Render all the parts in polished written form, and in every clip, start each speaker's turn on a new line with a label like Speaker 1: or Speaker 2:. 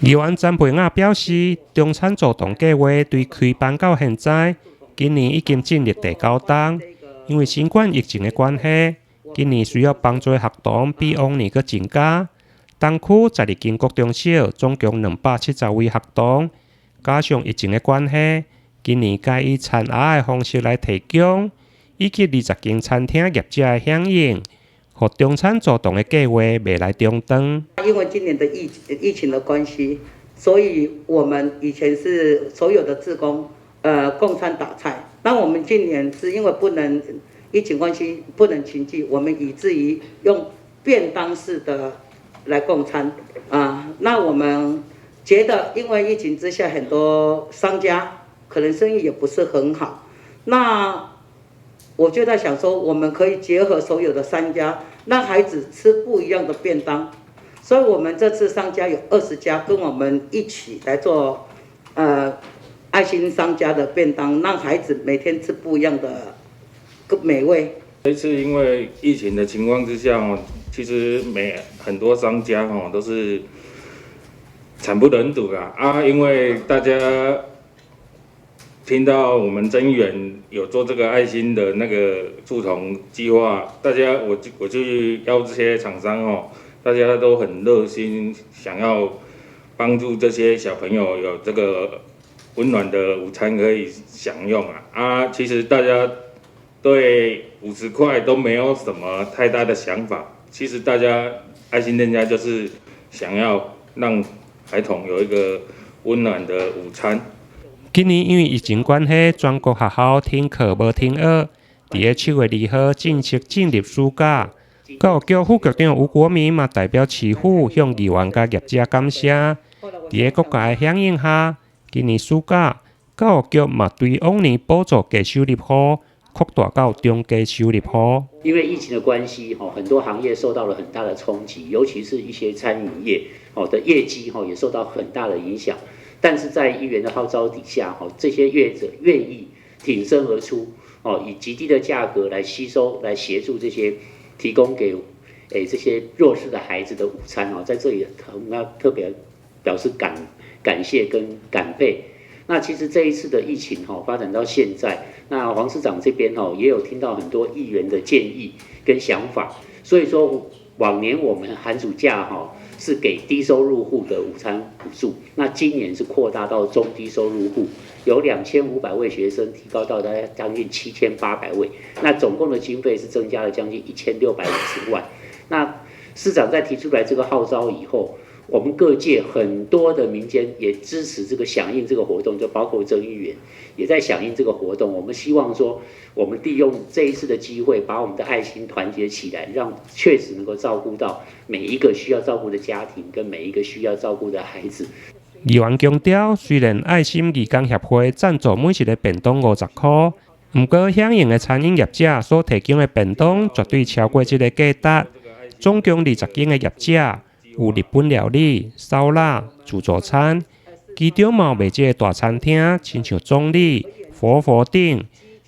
Speaker 1: 议员詹培雅表示，中餐助动计划对开办到现在，今年已经进入第9档。因为新冠疫情的关系，今年需要帮助学童比往年更增加。东区12间国中小，总共270位学童，加上疫情的关系，今年改以餐盒的方式来提供，以及20间餐厅业者的响应。和中餐助动的计划未来中断。
Speaker 2: 因为今年的疫情的关系，所以我们以前是所有的志工供餐打菜。那我们今年是因为不能疫情关系不能群聚，我们以至于用便当式的来供餐那我们觉得，因为疫情之下，很多商家可能生意也不是很好，那我就在想说，我们可以结合所有的商家，让孩子吃不一样的便当。所以我们这次商家有20家跟我们一起来做爱心商家的便当，让孩子每天吃不一样的美味。
Speaker 3: 这次因为疫情的情况之下其实很多商家都是惨不忍睹因为大家听到我们增援有做这个爱心的那个助童计划，我就邀这些厂商大家都很热心，想要帮助这些小朋友有这个温暖的午餐可以享用其实大家对50块都没有什么太大的想法，其实大家爱心店家就是想要让孩童有一个温暖的午餐。
Speaker 1: 今年因为疫情关系，全国学校停课无停学，在7月2号正式进入暑假。教育局副局长吴国民嘛代表市府向议员甲业者感谢。在国家的响应下，今年暑假教育局嘛对往年补助低收入户扩大到中低收入户。
Speaker 4: 因为疫情的关系，很多行业受到了很大的冲击，尤其是一些餐饮业的业绩也受到很大的影响。但是在议员的号召底下，这些业者愿意挺身而出，以极低的价格来吸收、来协助这些提供给这些弱势的孩子的午餐，在这里我们要特别表示感谢跟感佩。那其实这一次的疫情发展到现在，那黄市长这边也有听到很多议员的建议跟想法，所以说往年我们寒暑假是给低收入户的午餐补助，那今年是扩大到中低收入户，由2500位学生提高到大概将近7800位，那总共的经费是增加了将近1650万。那市长在提出来这个号召以后，我们各界很多的民间也支持这个响应这个活动，就包括郑议员也在响应这个活动。我们希望说，我们利用这一次的机会，把我们的爱心团结起来，让确实能够照顾到每一个需要照顾的家庭，跟每一个需要照顾的孩子。
Speaker 1: 议员强调，虽然爱心义工协会赞助每一个便当50块，不过响应的餐饮业者所提供的便当绝对超过这个价值。总共20间的业者。有日本料理、烧腊、自助餐，其中嘛有卖这个大餐厅，亲像总理、佛顶，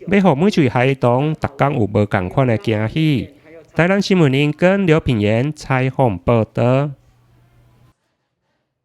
Speaker 1: 要让每一位孩童逐天有无同款的惊喜。台南新闻林跟刘品言采访报道。